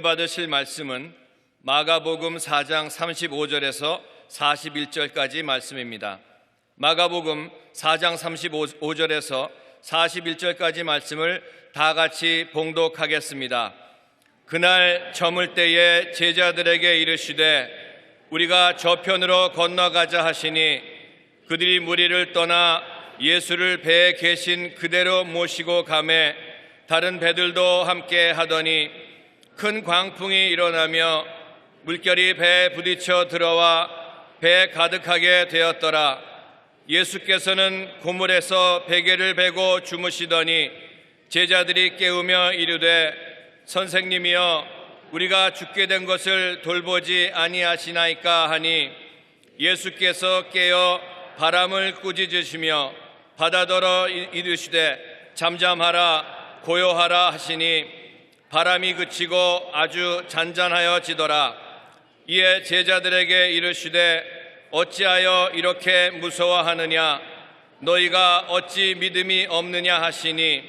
은혜 받으실 말씀은 마가복음 4장 35절에서 41절까지 말씀입니다. 마가복음 4장 35절에서 41절까지 말씀을 다 같이 봉독하겠습니다. 그날 저물 때에 제자들에게 이르시되 우리가 저편으로 건너가자 하시니 그들이 무리를 떠나 예수를 배에 계신 그대로 모시고 가매 다른 배들도 함께 하더니 큰 광풍이 일어나며 물결이 배에 부딪혀 들어와 배에 가득하게 되었더라. 예수께서는 고물에서 베개를 베고 주무시더니 제자들이 깨우며 이르되 선생님이여 우리가 죽게 된 것을 돌보지 아니하시나이까 하니 예수께서 깨어 바람을 꾸짖으시며 바다더러 이르시되 잠잠하라 고요하라 하시니 바람이 그치고 아주 잔잔하여지더라. 이에 제자들에게 이르시되 어찌하여 이렇게 무서워하느냐 너희가 어찌 믿음이 없느냐 하시니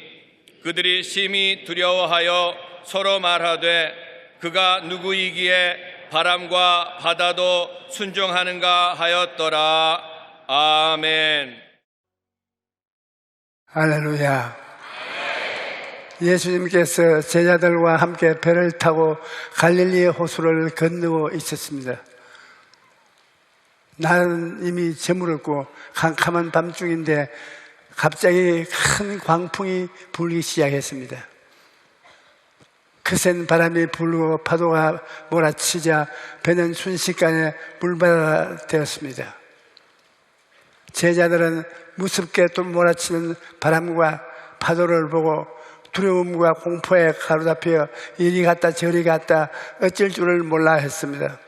그들이 심히 두려워하여 서로 말하되 그가 누구이기에 바람과 바다도 순종하는가 하였더라. 아멘. 할렐루야. 예수님께서 제자들과 함께 배를 타고 갈릴리의 호수를 건너고 있었습니다. 날은 이미 저물었고 캄캄한 밤중인데 갑자기 큰 광풍이 불기 시작했습니다. 거센 바람이 불고 파도가 몰아치자 배는 순식간에 물바다가 되었습니다. 제자들은 무섭게 또 몰아치는 바람과 파도를 보고 두려움과 공포에 가로잡혀 이리 갔다 저리 갔다 어쩔 줄을 몰라 했습니다.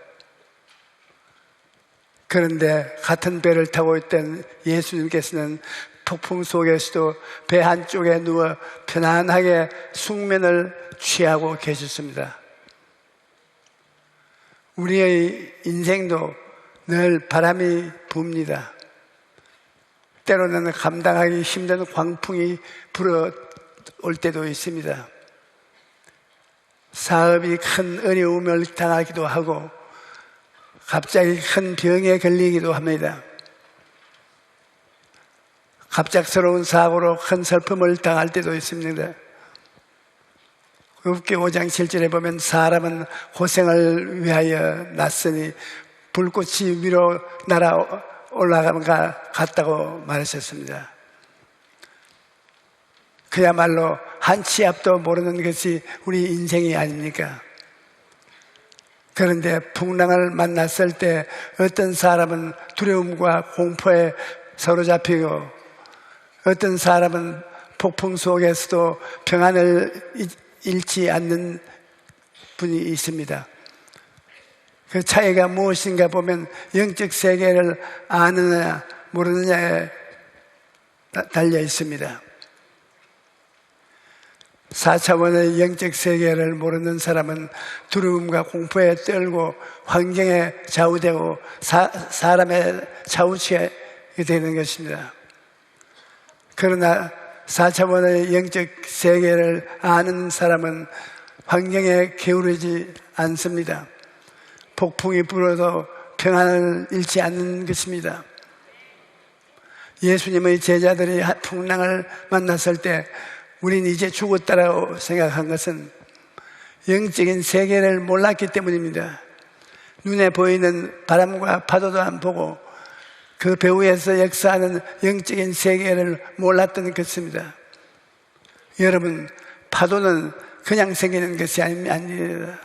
그런데 같은 배를 타고 있던 예수님께서는 폭풍 속에서도 배 한쪽에 누워 편안하게 숙면을 취하고 계셨습니다. 우리의 인생도 늘 바람이 붑니다. 때로는 감당하기 힘든 광풍이 불어올 때도 있습니다. 사업이 큰 어려움을 당하기도 하고 갑자기 큰 병에 걸리기도 합니다. 갑작스러운 사고로 큰 슬픔을 당할 때도 있습니다. 욥기 5장 7절에 보면 사람은 고생을 위하여 났으니 불꽃이 위로 날아 올라가는 것 같다고 말하셨습니다. 그야말로 한 치 앞도 모르는 것이 우리 인생이 아닙니까? 그런데 풍랑을 만났을 때 어떤 사람은 두려움과 공포에 사로잡히고 어떤 사람은 폭풍 속에서도 평안을 잃지 않는 분이 있습니다. 그 차이가 무엇인가 보면 영적 세계를 아느냐 모르느냐에 달려 있습니다. 4차원의 영적 세계를 모르는 사람은 두려움과 공포에 떨고 환경에 좌우되고 사람의 좌우치게 되는 것입니다. 그러나 4차원의 영적 세계를 아는 사람은 환경에 게으르지 않습니다. 폭풍이 불어도 평안을 잃지 않는 것입니다. 예수님의 제자들이 풍랑을 만났을 때 우린 이제 죽었다라고 생각한 것은 영적인 세계를 몰랐기 때문입니다. 눈에 보이는 바람과 파도도 안 보고 그 배후에서 역사하는 영적인 세계를 몰랐던 것입니다. 여러분, 파도는 그냥 생기는 것이 아닙니다.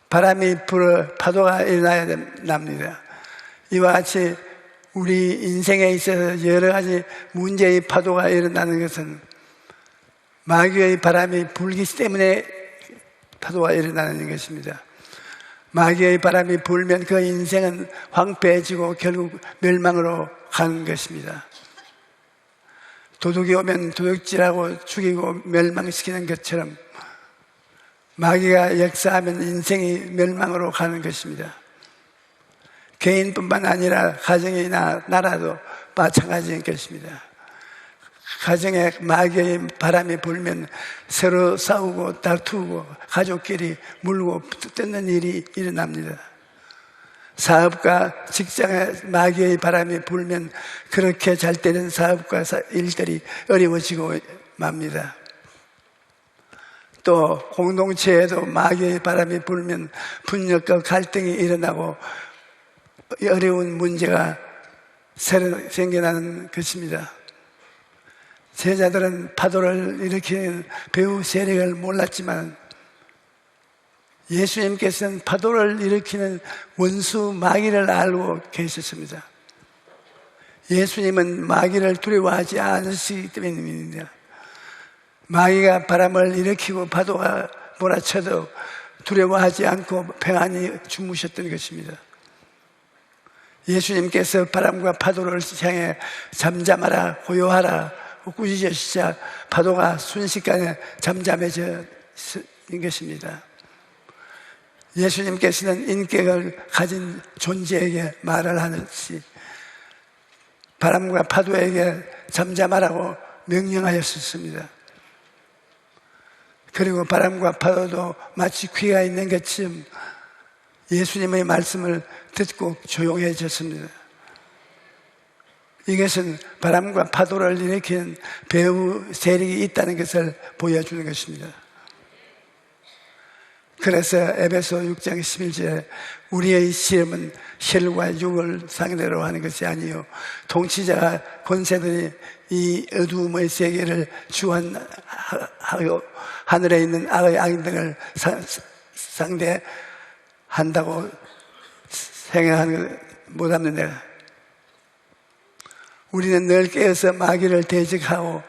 바람이 불어 파도가 일어나야 납니다. 이와 같이 우리 인생에 있어서 여러 가지 문제의 파도가 일어나는 것은 마귀의 바람이 불기 때문에 파도가 일어나는 것입니다. 마귀의 바람이 불면 그 인생은 황폐해지고 결국 멸망으로 가는 것입니다. 도둑이 오면 도둑질하고 죽이고 멸망시키는 것처럼 마귀가 역사하면 인생이 멸망으로 가는 것입니다. 개인뿐만 아니라 가정이나 나라도 마찬가지인 것입니다. 가정에 마귀의 바람이 불면 서로 싸우고 다투고 가족끼리 물고 뜯는 일이 일어납니다. 사업과 직장에 마귀의 바람이 불면 그렇게 잘 되는 사업과 일들이 어려워지고 맙니다. 또 공동체에도 마귀의 바람이 불면 분열과 갈등이 일어나고 어려운 문제가 새로 생겨나는 것입니다. 제자들은 파도를 일으키는 배후 세력을 몰랐지만 예수님께서는 파도를 일으키는 원수 마귀를 알고 계셨습니다. 예수님은 마귀를 두려워하지 않으시기 때문입니다. 마귀가 바람을 일으키고 파도가 몰아쳐도 두려워하지 않고 평안히 주무셨던 것입니다. 예수님께서 바람과 파도를 향해 잠잠하라 고요하라 꾸짖으시자 파도가 순식간에 잠잠해진 것입니다. 예수님께서는 인격을 가진 존재에게 말을 하듯이 바람과 파도에게 잠잠하라고 명령하였습니다. 그리고 바람과 파도도 마치 귀가 있는 것처럼 예수님의 말씀을 듣고 조용해졌습니다. 이것은 바람과 파도를 일으키는 배후 세력이 있다는 것을 보여주는 것입니다. 그래서 에베소 6장 11절에 우리의 시험은 혈과 육을 상대로 하는 것이 아니요 통치자가 권세들이 이 어두움의 세계를 주관하고 하늘에 있는 악의 악인들을 상대한다고 생각하는 것 못합니다. 우리는 늘 깨어서 마귀를 대적하고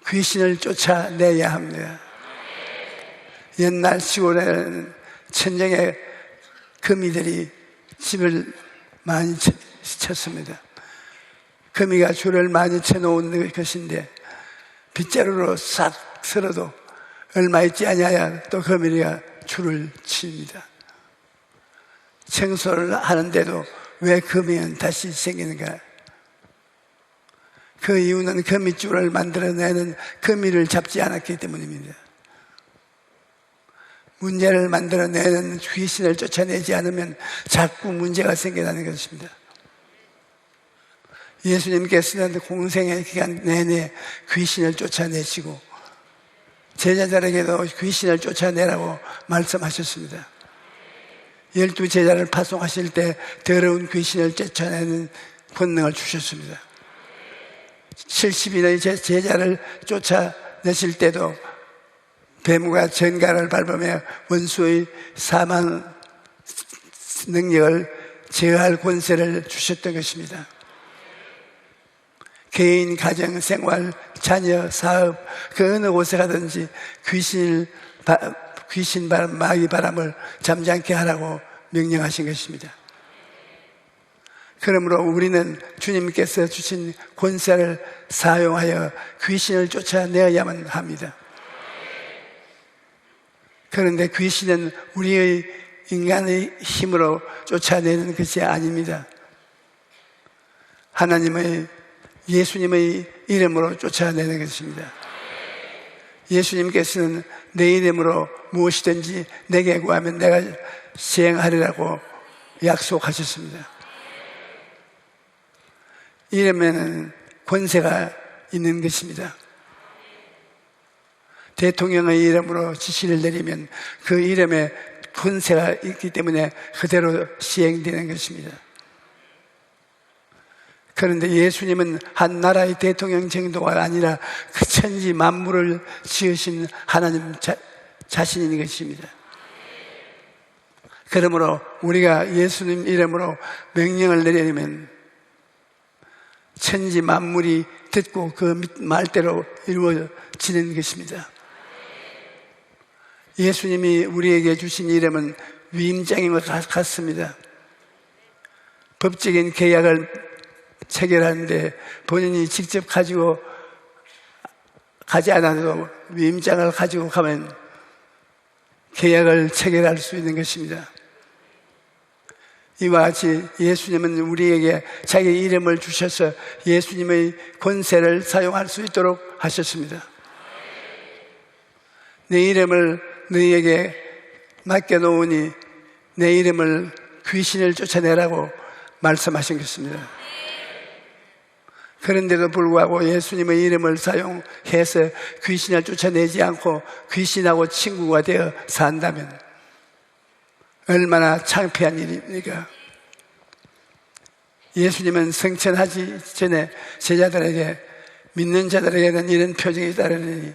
귀신을 쫓아내야 합니다. 옛날 시골에는 천정에 거미들이 집을 많이 쳤습니다. 거미가 줄을 많이 쳐놓은 것인데 빗자루로 싹 쓸어도 얼마 있지 않아야 또 거미가 줄을 칩니다. 청소를 하는데도 왜 거미는 다시 생기는가? 그 이유는 거미줄을 만들어내는 거미를 잡지 않았기 때문입니다. 문제를 만들어내는 귀신을 쫓아내지 않으면 자꾸 문제가 생겨나는 것입니다. 예수님께서는 공생의 기간 내내 귀신을 쫓아내시고 제자들에게도 귀신을 쫓아내라고 말씀하셨습니다. 12제자를 파송하실 때 더러운 귀신을 쫓아내는 권능을 주셨습니다. 70인의 제자를 쫓아내실 때도 뱀과 전갈을 밟으며 원수의 사망 능력을 제어할 권세를 주셨던 것입니다. 개인, 가정, 생활, 자녀, 사업 그 어느 곳에 가든지 귀신 바람, 마귀 바람을 잠잠케 하라고 명령하신 것입니다. 그러므로 우리는 주님께서 주신 권세를 사용하여 귀신을 쫓아내어야만 합니다. 그런데 귀신은 우리의 인간의 힘으로 쫓아내는 것이 아닙니다. 하나님의 예수님의 이름으로 쫓아내는 것입니다. 예수님께서는 내 이름으로 무엇이든지 내게 구하면 내가 시행하리라고 약속하셨습니다. 이름에는 권세가 있는 것입니다. 대통령의 이름으로 지시를 내리면 그 이름에 권세가 있기 때문에 그대로 시행되는 것입니다. 그런데 예수님은 한 나라의 대통령 정도가 아니라 그 천지 만물을 지으신 하나님 자신인 것입니다. 그러므로 우리가 예수님 이름으로 명령을 내리면 천지 만물이 듣고 그 말대로 이루어지는 것입니다. 예수님이 우리에게 주신 이름은 위임장인 것 같습니다. 법적인 계약을 체결하는데 본인이 직접 가지고 가지 않아도 위임장을 가지고 가면 계약을 체결할 수 있는 것입니다. 이와 같이 예수님은 우리에게 자기 이름을 주셔서 예수님의 권세를 사용할 수 있도록 하셨습니다. 내 이름을 너희에게 맡겨놓으니 내 이름을 귀신을 쫓아내라고 말씀하신 것입니다. 그런데도 불구하고 예수님의 이름을 사용해서 귀신을 쫓아내지 않고 귀신하고 친구가 되어 산다면 얼마나 창피한 일입니까? 예수님은 승천하기 전에 제자들에게, 믿는 자들에게는 이런 표징이 따르니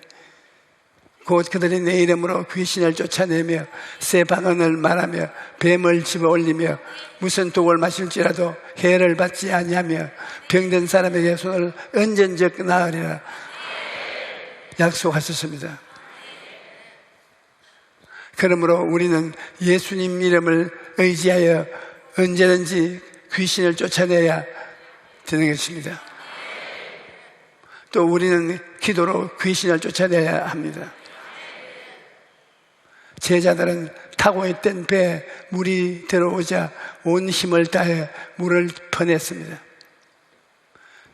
곧 그들이 내 이름으로 귀신을 쫓아내며 새 방언을 말하며 뱀을 집어 올리며 무슨 독을 마실지라도 해를 받지 아니하며 병든 사람에게 손을 얹은 적 나으리라 약속하셨습니다. 그러므로 우리는 예수님 이름을 의지하여 언제든지 귀신을 쫓아내야 되는 것입니다. 또 우리는 기도로 귀신을 쫓아내야 합니다. 제자들은 타고 있던 배에 물이 들어오자 온 힘을 다해 물을 퍼냈습니다.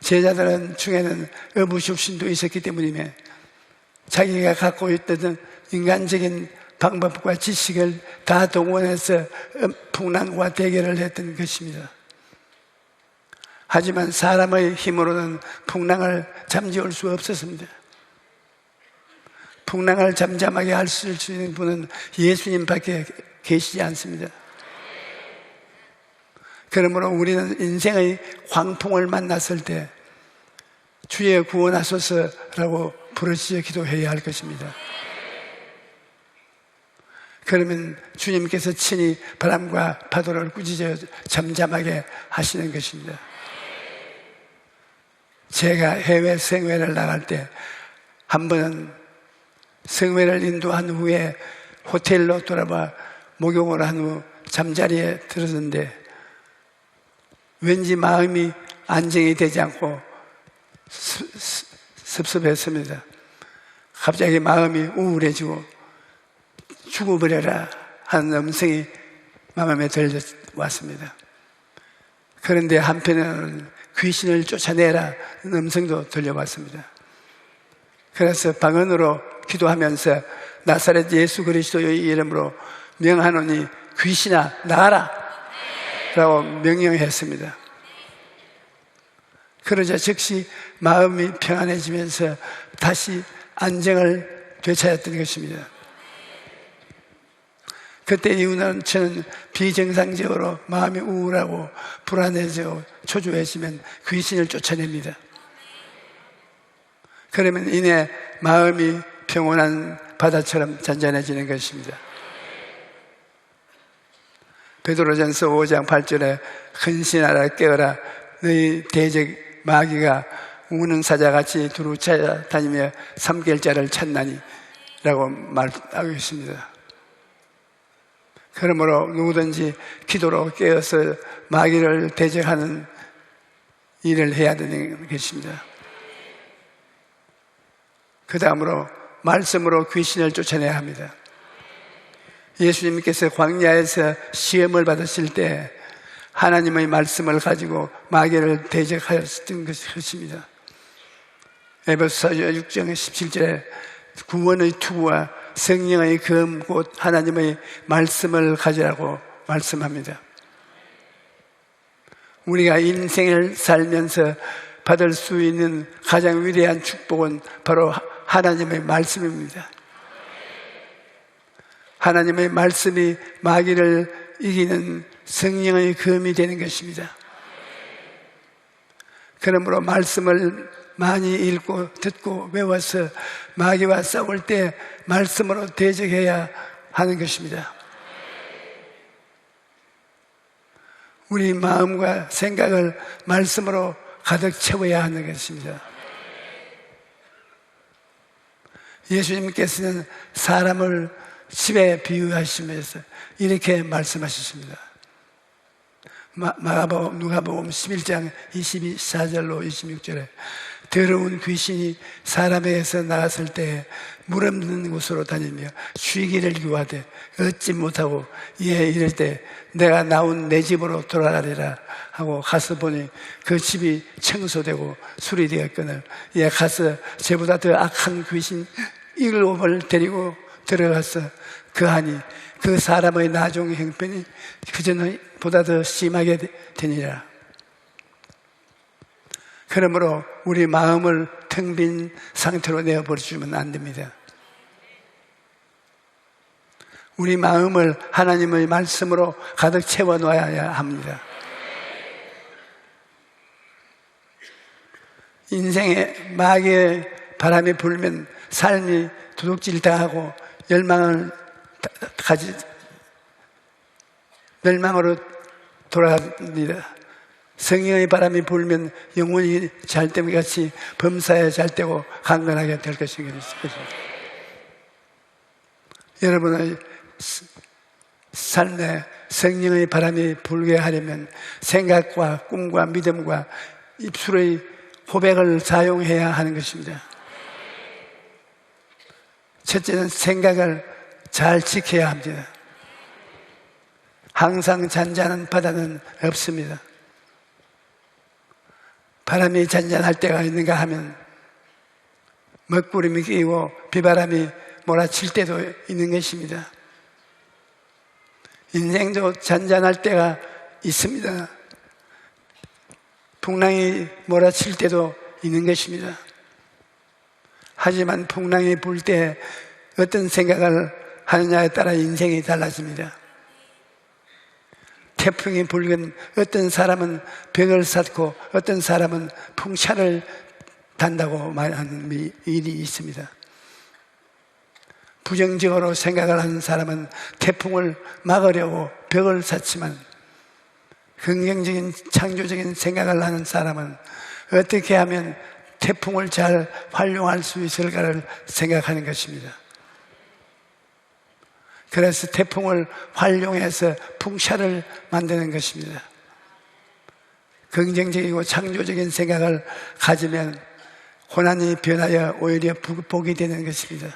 제자들은 중에는 어부십신도 있었기 때문이며 자기가 갖고 있던 인간적인 방법과 지식을 다 동원해서 풍랑과 대결을 했던 것입니다. 하지만 사람의 힘으로는 풍랑을 잠재울 수 없었습니다. 풍랑을 잠잠하게 할 수 있는 분은 예수님밖에 계시지 않습니다. 그러므로 우리는 인생의 광풍을 만났을 때 주의 구원하소서라고 부르짖어 기도해야 할 것입니다. 그러면 주님께서 친히 바람과 파도를 꾸짖어 잠잠하게 하시는 것입니다. 제가 해외 생회를 나갈 때 한 번은 성회를 인도한 후에 호텔로 돌아와 목욕을 한 후 잠자리에 들었는데 왠지 마음이 안정이 되지 않고 섭섭했습니다. 갑자기 마음이 우울해지고 죽어버려라 하는 음성이 마음에 들려왔습니다. 그런데 한편에는 귀신을 쫓아내라 하는 음성도 들려왔습니다. 그래서 방언으로 기도하면서 나사렛 예수 그리스도의 이름으로 명하노니 귀신아 나가라 라고 명령했습니다. 그러자 즉시 마음이 평안해지면서 다시 안정을 되찾았던 것입니다. 그때 이후는 저는 비정상적으로 마음이 우울하고 불안해지고 초조해지면 귀신을 쫓아냅니다. 그러면 이내 마음이 평온한 바다처럼 잔잔해지는 것입니다. 베드로전서 5장 8절에 헌신하라 깨어라 너희 대적 마귀가 우는 사자같이 두루 찾아다니며 삼킬 자를 찾나니 라고 말하고 있습니다. 그러므로 누구든지 기도로 깨어서 마귀를 대적하는 일을 해야 되는 것입니다. 그 다음으로 말씀으로 귀신을 쫓아내야 합니다. 예수님께서 광야에서 시험을 받으실 때 하나님의 말씀을 가지고 마귀를 대적하였던 것입니다. 에베소서 6장 17절에 구원의 투구와 성령의 검 곧 하나님의 말씀을 가지라고 말씀합니다. 우리가 인생을 살면서 받을 수 있는 가장 위대한 축복은 바로 하나님의 말씀입니다. 하나님의 말씀이 마귀를 이기는 성령의 검이 되는 것입니다. 그러므로 말씀을 많이 읽고 듣고 외워서 마귀와 싸울 때 말씀으로 대적해야 하는 것입니다. 우리 마음과 생각을 말씀으로 가득 채워야 하는 것입니다. 예수님께서는 사람을 집에 비유하시면서 이렇게 말씀하셨습니다. 누가복음 11장 24절로 26절에 더러운 귀신이 사람에게서 나갔을 때 물 없는 곳으로 다니며 쉬기를 구하되 얻지 못하고 이에 이를 때 내가 나온 내 집으로 돌아가리라 하고 가서 보니 그 집이 청소되고 수리되었거늘 이에 가서 저보다 더 악한 귀신 7을 데리고 들어가서 그하니 그 사람의 나중 형편이 그전보다 더 심하게 되니라. 그러므로 우리 마음을 텅 빈 상태로 내어버리시면 안 됩니다. 우리 마음을 하나님의 말씀으로 가득 채워놓아야 합니다. 인생에 마귀의 바람이 불면 삶이 도둑질당하고 멸망으로 돌아갑니다. 성령의 바람이 불면 영혼이 잘됨 같이 범사에 잘되고 강건하게 될 것입니다. 여러분의 삶에 성령의 바람이 불게 하려면 생각과 꿈과 믿음과 입술의 고백을 사용해야 하는 것입니다. 첫째는 생각을 잘 지켜야 합니다. 항상 잔잔한 바다는 없습니다. 바람이 잔잔할 때가 있는가 하면 먹구름이 끼고 비바람이 몰아칠 때도 있는 것입니다. 인생도 잔잔할 때가 있습니다. 풍랑이 몰아칠 때도 있는 것입니다. 하지만 풍랑이 불 때 어떤 생각을 하느냐에 따라 인생이 달라집니다. 태풍이 불건 어떤 사람은 벽을 쌓고 어떤 사람은 풍차를 단다고 말하는 일이 있습니다. 부정적으로 생각을 하는 사람은 태풍을 막으려고 벽을 쌓지만 긍정적인 창조적인 생각을 하는 사람은 어떻게 하면 태풍을 잘 활용할 수 있을까를 생각하는 것입니다. 그래서 태풍을 활용해서 풍차를 만드는 것입니다. 긍정적이고 창조적인 생각을 가지면 고난이 변하여 오히려 복이 되는 것입니다.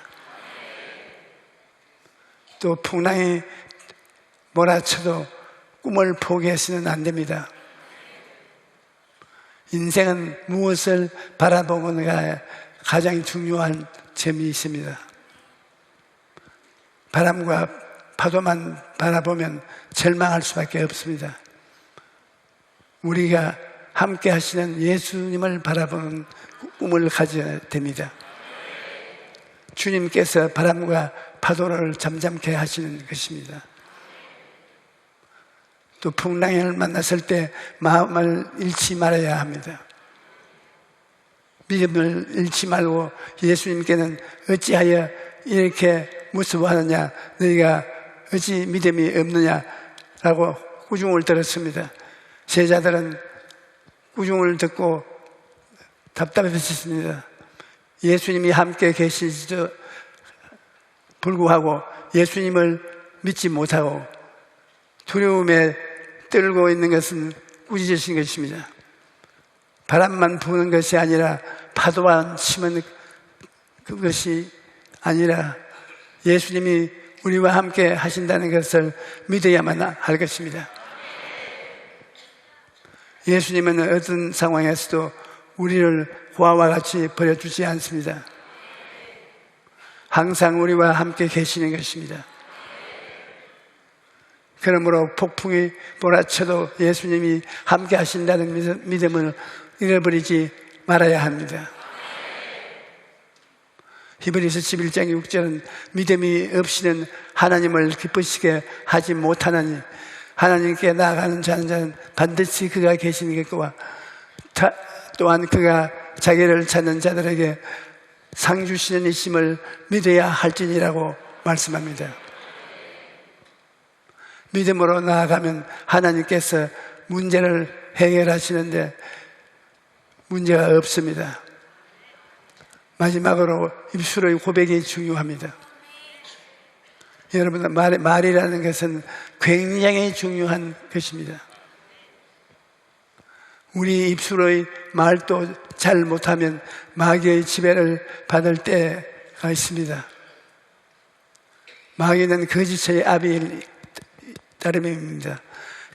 또 풍랑이 몰아쳐도 꿈을 포기해서는 안 됩니다. 인생은 무엇을 바라보는가 가장 중요한 점이 있습니다. 바람과 파도만 바라보면 절망할 수밖에 없습니다. 우리가 함께 하시는 예수님을 바라보는 꿈을 가져야 됩니다. 주님께서 바람과 파도를 잠잠케 하시는 것입니다. 또 풍랑을 만났을 때 마음을 잃지 말아야 합니다. 믿음을 잃지 말고 예수님께는 어찌하여 이렇게 무서워하느냐, 너희가 어찌 믿음이 없느냐라고 꾸중을 들었습니다. 제자들은 꾸중을 듣고 답답했습니다. 예수님이 함께 계시지도 불구하고 예수님을 믿지 못하고 두려움에 떨고 있는 것은 꾸짖으신 것입니다. 바람만 부는 것이 아니라 파도만 치면 그것이 아니라 예수님이 우리와 함께 하신다는 것을 믿어야만 할 것입니다. 예수님은 어떤 상황에서도 우리를 고아와 같이 버려주지 않습니다. 항상 우리와 함께 계시는 것입니다. 그러므로 폭풍이 몰아쳐도 예수님이 함께 하신다는 믿음을 잃어버리지 말아야 합니다. 히브리서 11장 6절은 믿음이 없이는 하나님을 기쁘시게 하지 못하나니 하나님께 나아가는 자는 반드시 그가 계시겠고 또한 그가 자기를 찾는 자들에게 상 주시는 이심을 믿어야 할지니라고 말씀합니다. 믿음으로 나아가면 하나님께서 문제를 해결하시는데 문제가 없습니다. 마지막으로 입술의 고백이 중요합니다. 여러분, 말이라는 것은 굉장히 중요한 것입니다. 우리 입술의 말도 잘 못하면 마귀의 지배를 받을 때가 있습니다. 마귀는 거짓의 아비일 따름입니다.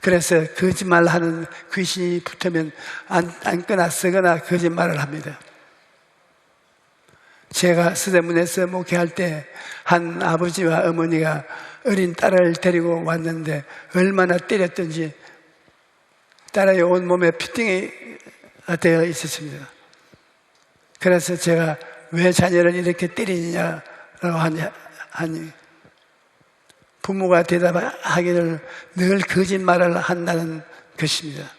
그래서 거짓말하는 귀신이 붙으면 앉거나 쓰거나 거짓말을 합니다. 제가 서대문에서 목회할 때 한 아버지와 어머니가 어린 딸을 데리고 왔는데 얼마나 때렸던지 딸의 온몸에 피팅이 되어 있었습니다. 그래서 제가 왜 자녀를 이렇게 때리냐라고 하니 부모가 대답하기를 늘 거짓말을 한다는 것입니다.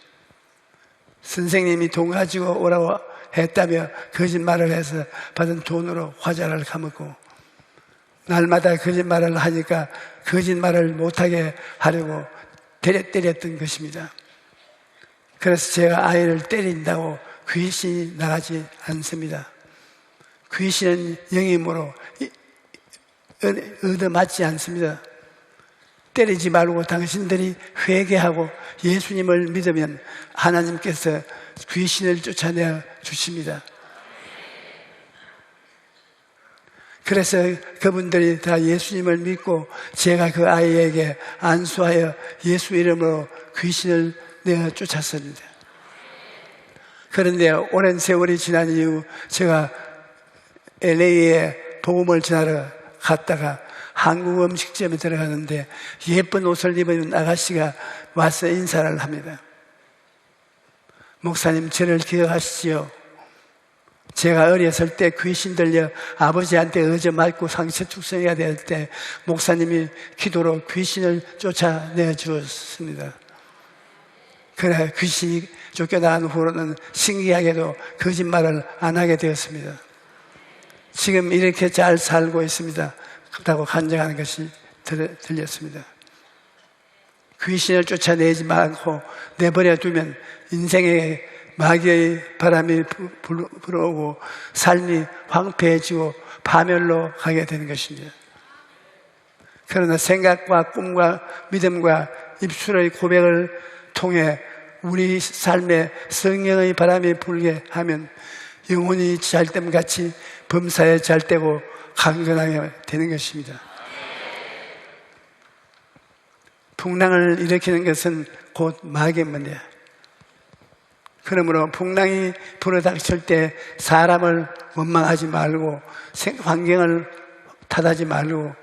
선생님이 돈 가지고 오라고 했다며 거짓말을 해서 받은 돈으로 과자를 까먹고 날마다 거짓말을 하니까 거짓말을 못하게 하려고 때렸던 것입니다. 그래서 제가 아이를 때린다고 귀신이 나가지 않습니다. 귀신은 영임으로 얻어맞지 않습니다. 때리지 말고 당신들이 회개하고 예수님을 믿으면 하나님께서 귀신을 쫓아내 주십니다. 그래서 그분들이 다 예수님을 믿고 제가 그 아이에게 안수하여 예수 이름으로 귀신을 내어 쫓았습니다. 그런데 오랜 세월이 지난 이후 제가 LA에 복음을 전하러 갔다가 한국 음식점에 들어가는데 예쁜 옷을 입은 아가씨가 와서 인사를 합니다. 목사님, 저를 기억하시지요? 제가 어렸을 때 귀신 들려 아버지한테 얻어맞고 상처축성해야 될 때 목사님이 기도로 귀신을 쫓아내 주었습니다. 그래 귀신이 쫓겨나간 후로는 신기하게도 거짓말을 안 하게 되었습니다. 지금 이렇게 잘 살고 있습니다. 그렇다고 간증하는 것이 들렸습니다. 귀신을 쫓아내지 않고 내버려 두면 인생에 마귀의 바람이 불어오고 삶이 황폐해지고 파멸로 가게 되는 것입니다. 그러나 생각과 꿈과 믿음과 입술의 고백을 통해 우리 삶에 성령의 바람이 불게 하면 영혼이 잘됨같이 범사에 잘되고 강건하게 되는 것입니다. 풍랑을 일으키는 것은 곧 마귀입니다. 그러므로 풍랑이 불어닥칠 때 사람을 원망하지 말고 환경을 탓하지 말고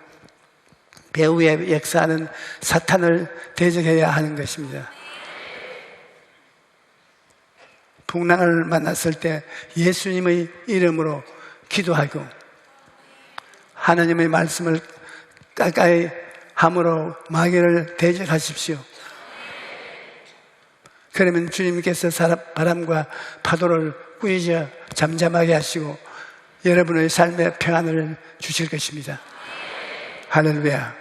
배후에 역사하는 사탄을 대적해야 하는 것입니다. 풍랑을 만났을 때 예수님의 이름으로 기도하고 하나님의 말씀을 가까이 함으로 마귀를 대적하십시오. 그러면 주님께서 바람과 파도를 꾸짖어 잠잠하게 하시고 여러분의 삶에 평안을 주실 것입니다. 할렐루야.